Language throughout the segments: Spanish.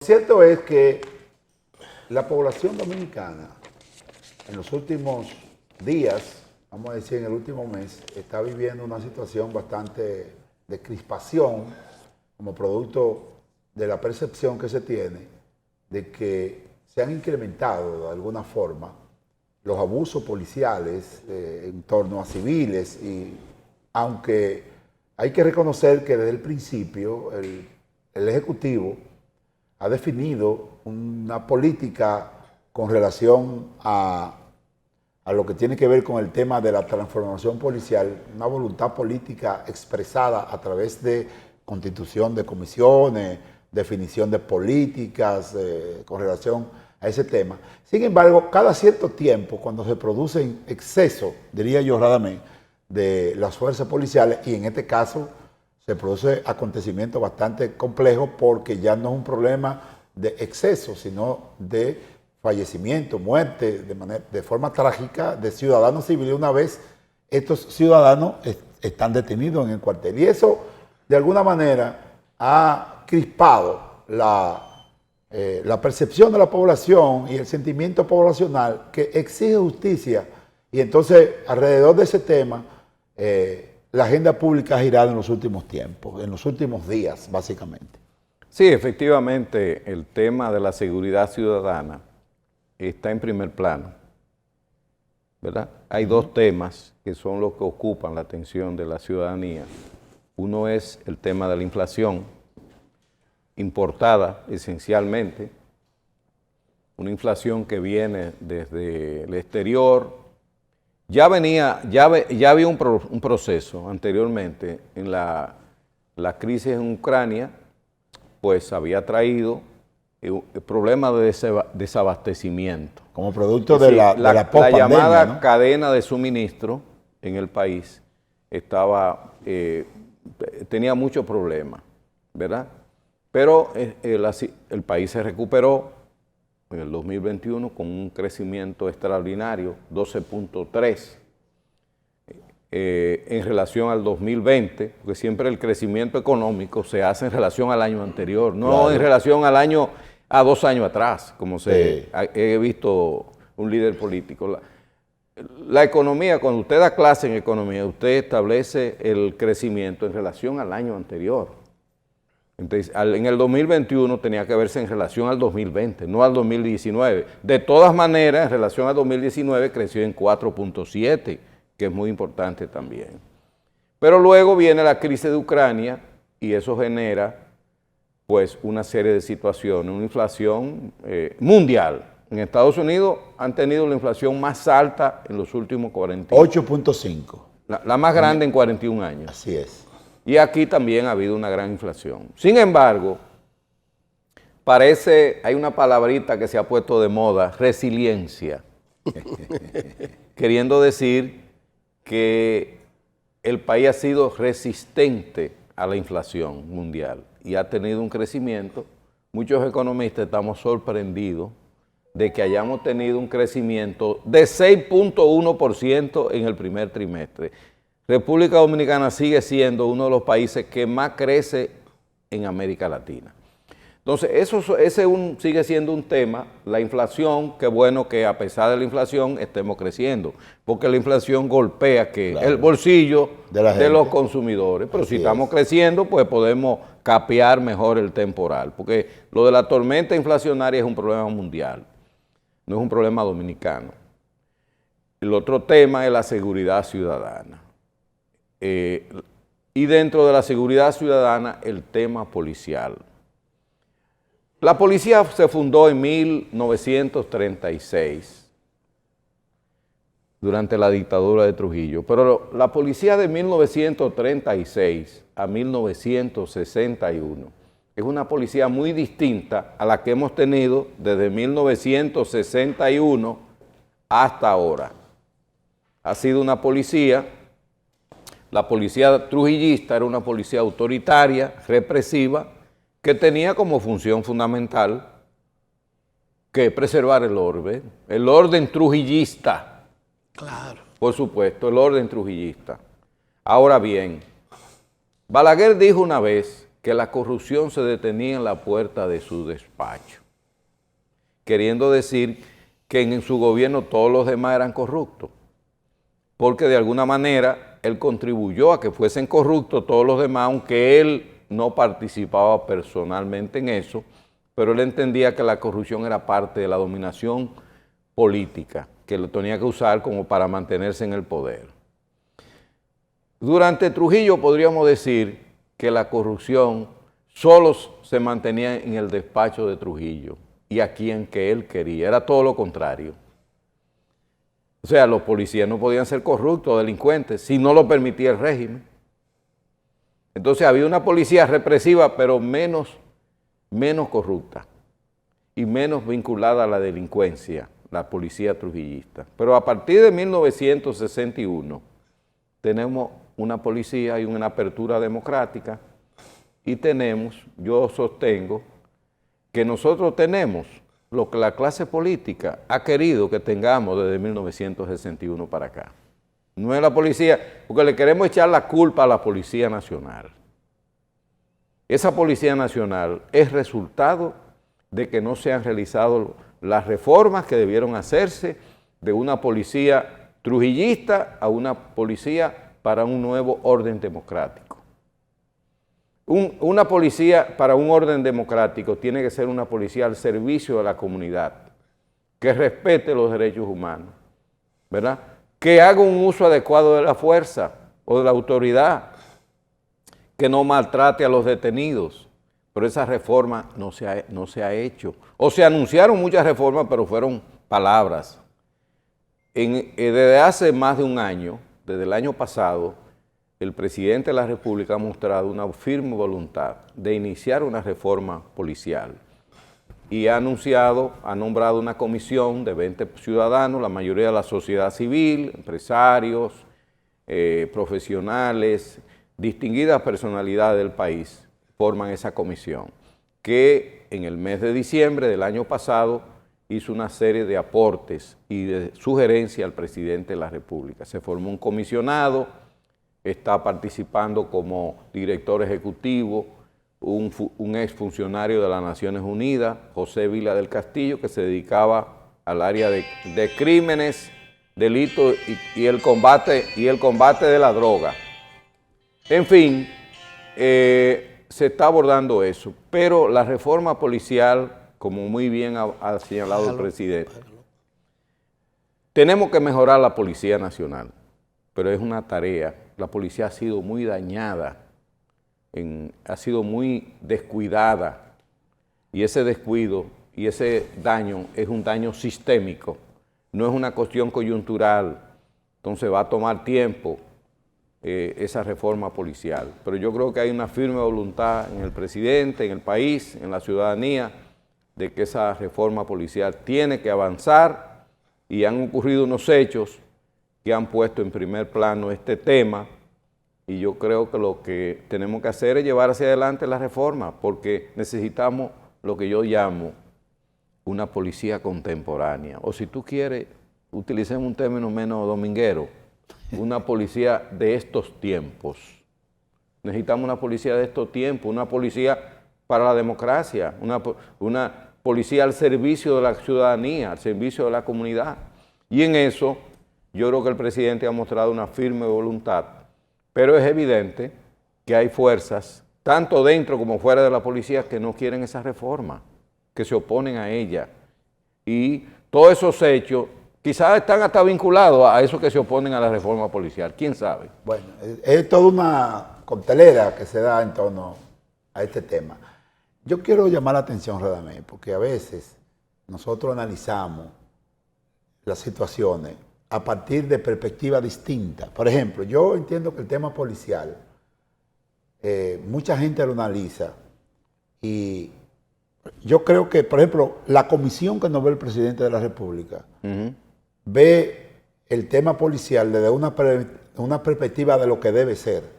Cierto es que la población dominicana en los últimos días, vamos a decir en el último mes, está viviendo una situación bastante de crispación como producto de la percepción que se tiene de que se han incrementado de alguna forma los abusos policiales en torno a civiles, y aunque hay que reconocer que desde el principio el Ejecutivo ha definido una política con relación a lo que tiene que ver con el tema de la transformación policial, una voluntad política expresada a través de constitución de comisiones, definición de políticas con relación a ese tema. Sin embargo, cada cierto tiempo, cuando se producen excesos, diría yo radamente, de las fuerzas policiales, y en este caso se produce acontecimientos bastante complejos porque ya no es un problema de exceso, sino de fallecimiento, muerte, de forma trágica de ciudadanos civiles. Una vez estos ciudadanos están detenidos en el cuartel. Y eso, de alguna manera, ha crispado la percepción de la población y el sentimiento poblacional que exige justicia. Y entonces, alrededor de ese tema, la agenda pública ha girado en los últimos tiempos, en los últimos días, básicamente. Sí, efectivamente, el tema de la seguridad ciudadana está en primer plano, ¿verdad? Hay dos temas que son los que ocupan la atención de la ciudadanía. Uno es el tema de la inflación, importada esencialmente, una inflación que viene desde el exterior. Ya había un proceso anteriormente en la crisis en Ucrania, pues había traído el problema de desabastecimiento. Como producto de la pospandemia, la llamada, ¿no?, cadena de suministro en el país tenía muchos problemas, ¿verdad? Pero el país se recuperó en el 2021 con un crecimiento extraordinario, 12.3%, en relación al 2020, porque siempre el crecimiento económico se hace en relación al año anterior, no claro, en relación a 2 años atrás, como he visto un líder político. La economía, cuando usted da clase en economía, usted establece el crecimiento en relación al año anterior. Entonces, en el 2021 tenía que verse en relación al 2020, no al 2019. De todas maneras, en relación al 2019 creció en 4.7%, que es muy importante también. Pero luego viene la crisis de Ucrania y eso genera pues una serie de situaciones, una inflación mundial. En Estados Unidos han tenido la inflación más alta en los últimos 40 años. 8.5. La más grande en 41 años. Así es. Y aquí también ha habido una gran inflación. Sin embargo, hay una palabrita que se ha puesto de moda, resiliencia, queriendo decir que el país ha sido resistente a la inflación mundial y ha tenido un crecimiento. Muchos economistas estamos sorprendidos de que hayamos tenido un crecimiento de 6.1% en el primer trimestre. República Dominicana sigue siendo uno de los países que más crece en América Latina. Entonces, ese sigue siendo un tema, la inflación. Qué bueno que a pesar de la inflación estemos creciendo, porque la inflación golpea el bolsillo de los consumidores. Pero si estamos creciendo, pues podemos capear mejor el temporal, porque lo de la tormenta inflacionaria es un problema mundial, no es un problema dominicano. El otro tema es la seguridad ciudadana. Y dentro de la seguridad ciudadana, el tema policial. La policía se fundó en 1936, durante la dictadura de Trujillo, pero la policía de 1936 a 1961 es una policía muy distinta a la que hemos tenido desde 1961 hasta ahora. Ha sido una policía. La policía trujillista era una policía autoritaria, represiva, que tenía como función fundamental que preservar el orden trujillista. Claro. Por supuesto, el orden trujillista. Ahora bien, Balaguer dijo una vez que la corrupción se detenía en la puerta de su despacho, queriendo decir que en su gobierno todos los demás eran corruptos, porque de alguna manera él contribuyó a que fuesen corruptos todos los demás, aunque él no participaba personalmente en eso, pero él entendía que la corrupción era parte de la dominación política, que lo tenía que usar como para mantenerse en el poder. Durante Trujillo podríamos decir que la corrupción solo se mantenía en el despacho de Trujillo y a quien que él quería, era todo lo contrario. O sea, los policías no podían ser corruptos o delincuentes si no lo permitía el régimen. Entonces había una policía represiva, pero menos corrupta y menos vinculada a la delincuencia, la policía trujillista. Pero a partir de 1961 tenemos una policía y una apertura democrática y tenemos, yo sostengo, que nosotros tenemos lo que la clase política ha querido que tengamos desde 1961 para acá. No es la policía, porque le queremos echar la culpa a la Policía Nacional. Esa Policía Nacional es resultado de que no se han realizado las reformas que debieron hacerse de una policía trujillista a una policía para un nuevo orden democrático. Una policía para un orden democrático tiene que ser una policía al servicio de la comunidad, que respete los derechos humanos, ¿verdad? Que haga un uso adecuado de la fuerza o de la autoridad, que no maltrate a los detenidos. Pero esa reforma no se ha hecho. O se anunciaron muchas reformas, pero fueron palabras. Desde hace más de un año, desde el año pasado, el presidente de la República ha mostrado una firme voluntad de iniciar una reforma policial y ha nombrado una comisión de 20 ciudadanos, la mayoría de la sociedad civil, empresarios, profesionales, distinguidas personalidades del país forman esa comisión, que en el mes de diciembre del año pasado hizo una serie de aportes y de sugerencias al presidente de la República. Se formó un comisionado, está participando como director ejecutivo un exfuncionario de las Naciones Unidas, José Vila del Castillo, que se dedicaba al área de crímenes, delitos y el combate de la droga. En fin, se está abordando eso, pero la reforma policial, como muy bien ha señalado el presidente, tenemos que mejorar la Policía Nacional, pero es una tarea. La policía ha sido muy dañada, ha sido muy descuidada, y ese descuido y ese daño es un daño sistémico, no es una cuestión coyuntural. Entonces va a tomar tiempo esa reforma policial, pero yo creo que hay una firme voluntad en el presidente, en el país, en la ciudadanía, de que esa reforma policial tiene que avanzar, y han ocurrido unos hechos que han puesto en primer plano este tema, y yo creo que lo que tenemos que hacer es llevar hacia adelante la reforma, porque necesitamos lo que yo llamo una policía contemporánea, o si tú quieres, utilicemos un término menos dominguero, una policía de estos tiempos. Necesitamos una policía de estos tiempos, una policía para la democracia, una policía al servicio de la ciudadanía, al servicio de la comunidad. Y en eso yo creo que el presidente ha mostrado una firme voluntad, pero es evidente que hay fuerzas, tanto dentro como fuera de la policía, que no quieren esa reforma, que se oponen a ella. Y todos esos hechos quizás están hasta vinculados a esos que se oponen a la reforma policial, quién sabe. Bueno, es toda una coctelera que se da en torno a este tema. Yo quiero llamar la atención, Radamés, porque a veces nosotros analizamos las situaciones a partir de perspectivas distintas. Por ejemplo, yo entiendo que el tema policial, mucha gente lo analiza, y yo creo que, por ejemplo, la comisión que nos ve el presidente de la República ve el tema policial desde una perspectiva de lo que debe ser.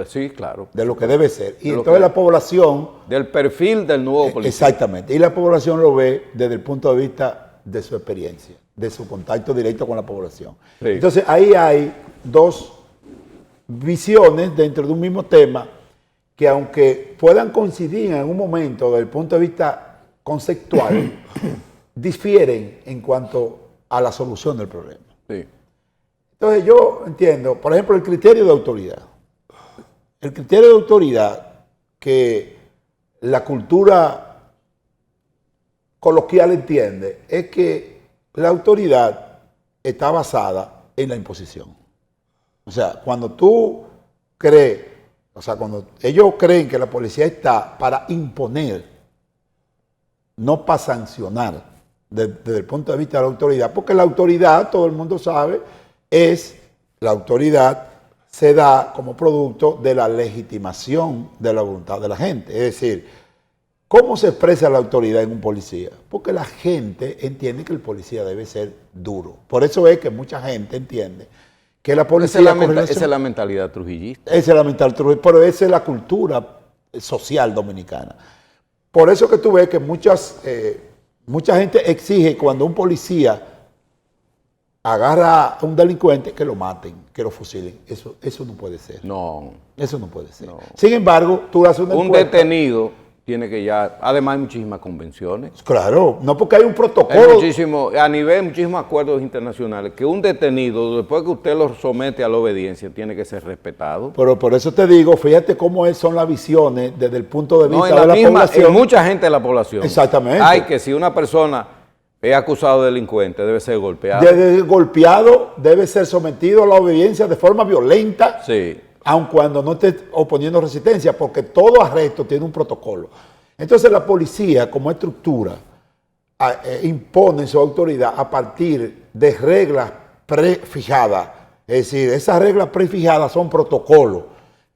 Sí, claro. De lo que debe ser. Y entonces la población... Del perfil del nuevo policía. Exactamente. Y la población lo ve desde el punto de vista de su experiencia, de su contacto directo con la población. Sí. Entonces ahí hay dos visiones dentro de un mismo tema que aunque puedan coincidir en algún momento desde el punto de vista conceptual, difieren en cuanto a la solución del problema. Sí. Entonces yo entiendo, por ejemplo, el criterio de autoridad. El criterio de autoridad que la cultura coloquial entiende es que la autoridad está basada en la imposición. O sea, cuando tú crees, o sea, cuando ellos creen que la policía está para imponer, no para sancionar desde el punto de vista de la autoridad, porque la autoridad, todo el mundo sabe, la autoridad se da como producto de la legitimación de la voluntad de la gente. Es decir, ¿cómo se expresa la autoridad en un policía? Porque la gente entiende que el policía debe ser duro. Por eso es que mucha gente entiende que la policía... Esa es la mentalidad trujillista. Esa es la mentalidad trujillista, pero esa es la cultura social dominicana. Por eso que tú ves que mucha gente exige cuando un policía agarra a un delincuente que lo maten, que lo fusilen. Eso no puede ser. No. Eso no puede ser. No. Sin embargo, tú haces una Un encuesta. detenido tiene que ya... Además hay muchísimas convenciones. Claro, no porque hay un Hay protocolo. a nivel muchísimos acuerdos internacionales que un detenido, después que usted lo somete a la obediencia, tiene que ser respetado. Pero por eso te digo, fíjate cómo son las visiones desde el punto de No, vista en la de la misma, población. en mucha gente de la población. Exactamente. Hay que si una persona es acusado de delincuente, debe ser golpeado. Desde golpeado debe ser sometido a la obediencia de forma violenta, Sí. aun cuando no esté oponiendo resistencia, porque todo arresto tiene un protocolo. Entonces la policía, como estructura, impone su autoridad a partir de reglas prefijadas. Es decir, esas reglas prefijadas son protocolos.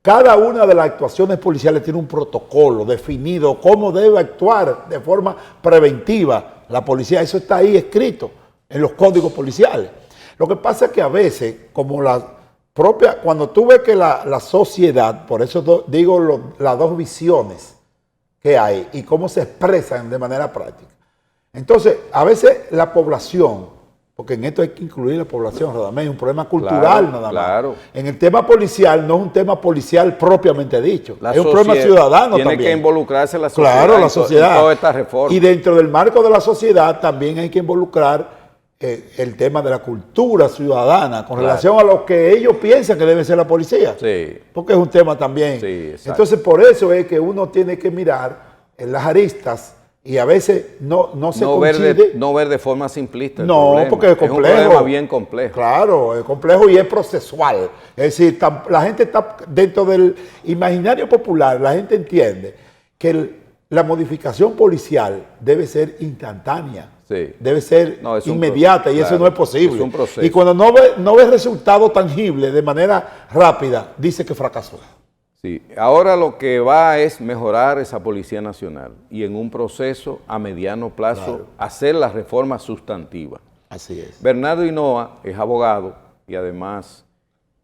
Cada una de las actuaciones policiales tiene un protocolo definido, cómo debe actuar de forma preventiva la policía. Eso está ahí escrito en los códigos policiales. Lo que pasa es que a veces, como la propia, cuando tú ves que la sociedad, por eso digo las dos visiones que hay y cómo se expresan de manera práctica. Entonces, a veces la población, porque en esto hay que incluir la población, Radamés, es un problema cultural Claro, nada más. claro. En el tema policial no es un tema policial propiamente dicho, La es un problema sociedad- ciudadano tiene también. que involucrarse la sociedad. Claro, la en sociedad. toda esta reforma. Y dentro del marco de la sociedad también hay que involucrar el tema de la cultura ciudadana con Claro. relación a lo que ellos piensan que debe ser la policía. Sí. Porque es un tema también. Sí, exacto. Entonces, por eso es que uno tiene que mirar en las aristas y a veces no se coincide. No ver de forma simplista el No, problema. porque es complejo. Es un problema bien complejo. Claro, es complejo y es procesual. Es decir, la gente está dentro del imaginario popular, la gente entiende que la modificación policial debe ser instantánea. Sí. Debe ser No, es un inmediata y claro, eso no es posible. es un proceso. Y cuando no ve resultados tangibles de manera rápida, dice que fracasó. Sí. Ahora lo que va es mejorar esa Policía Nacional y en un proceso a mediano plazo Claro. hacer la reforma sustantiva. Así es. Bernardo Hinoa es abogado y además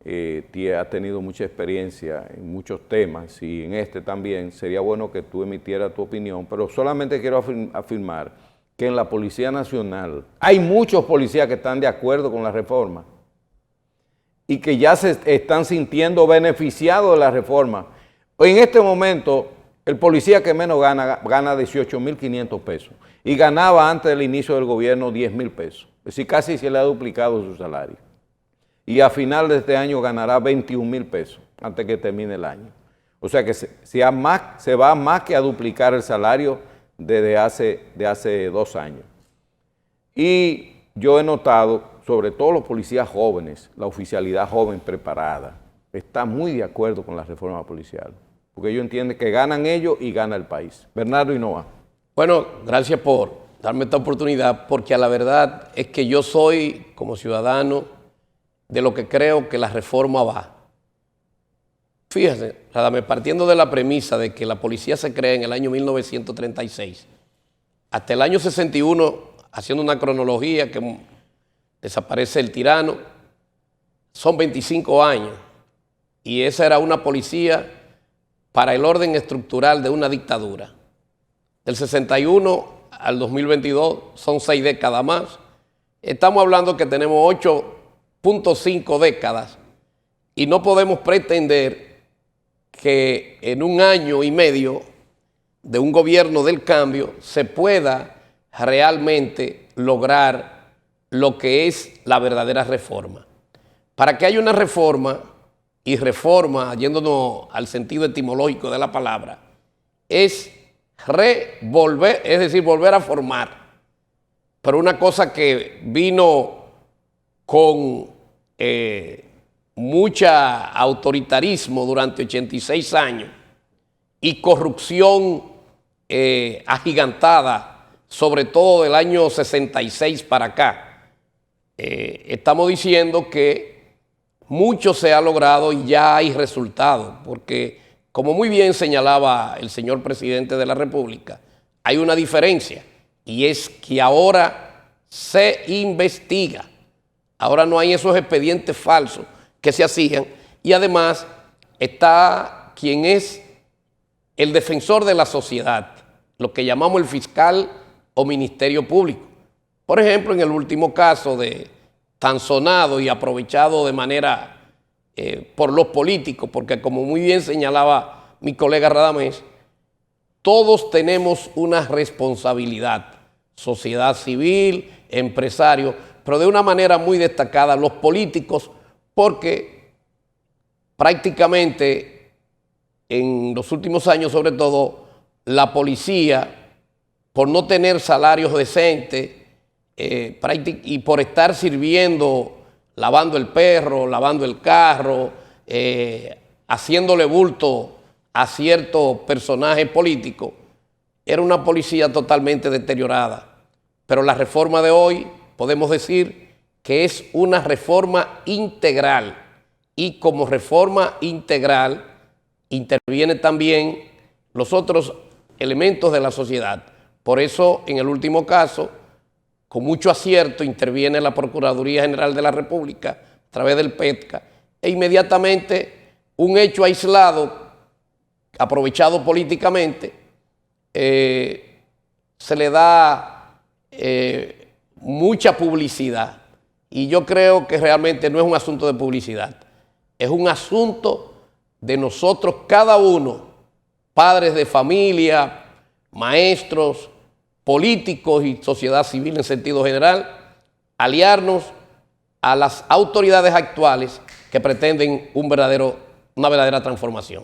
ha tenido mucha experiencia en muchos temas y en este también. Sería bueno que tú emitieras tu opinión, pero solamente quiero afirmar que en la Policía Nacional hay muchos policías que están de acuerdo con la reforma y que ya se están sintiendo beneficiados de la reforma. En este momento, el policía que menos gana 18.500 pesos y ganaba antes del inicio del gobierno 10.000 pesos. Es decir, casi se le ha duplicado su salario. Y a final de este año ganará 21.000 pesos antes que termine el año. O sea que se va más que a duplicar el salario de hace 2 años. Y yo he notado, sobre todo los policías jóvenes, la oficialidad joven preparada, está muy de acuerdo con la reforma policial, porque ellos entienden que ganan ellos y gana el país. Bernardo Hinoa. Bueno, gracias por darme esta oportunidad, porque a la verdad es que yo soy, como ciudadano, de lo que creo que la reforma va. Fíjese, Radamés, partiendo de la premisa de que la policía se crea en el año 1936, hasta el año 61, haciendo una cronología que desaparece el tirano, son 25 años, y esa era una policía para el orden estructural de una dictadura. Del 61 al 2022 son 6 décadas más. Estamos hablando que tenemos 8.5 décadas y no podemos pretender que en un año y medio de un gobierno del cambio se pueda realmente lograr lo que es la verdadera reforma. Para que haya una reforma, y reforma, yéndonos al sentido etimológico de la palabra, es revolver, es decir, volver a formar. Pero una cosa que vino con mucha autoritarismo durante 86 años y corrupción agigantada, sobre todo del año 66 para acá. Estamos diciendo que mucho se ha logrado y ya hay resultados, porque como muy bien señalaba el señor presidente de la República, hay una diferencia y es que ahora se investiga. Ahora no hay esos expedientes falsos que se hacían y además está quien es el defensor de la sociedad, lo que llamamos el fiscal o ministerio público. Por ejemplo, en el último caso de tan sonado y aprovechado de manera por los políticos, porque como muy bien señalaba mi colega Radamés, todos tenemos una responsabilidad, sociedad civil, empresarios, pero de una manera muy destacada los políticos, porque prácticamente en los últimos años, sobre todo, la policía, por no tener salarios decentes y por estar sirviendo, lavando el perro, lavando el carro, haciéndole bulto a ciertos personajes políticos, era una policía totalmente deteriorada. Pero la reforma de hoy podemos decir que es una reforma integral y como reforma integral interviene también los otros elementos de la sociedad. Por eso, en el último caso, con mucho acierto interviene la Procuraduría General de la República a través del PETCA e inmediatamente un hecho aislado, aprovechado políticamente, se le da mucha publicidad. Y yo creo que realmente no es un asunto de publicidad, es un asunto de nosotros cada uno, padres de familia, maestros, políticos y sociedad civil en sentido general, aliarnos a las autoridades actuales que pretenden una verdadera transformación.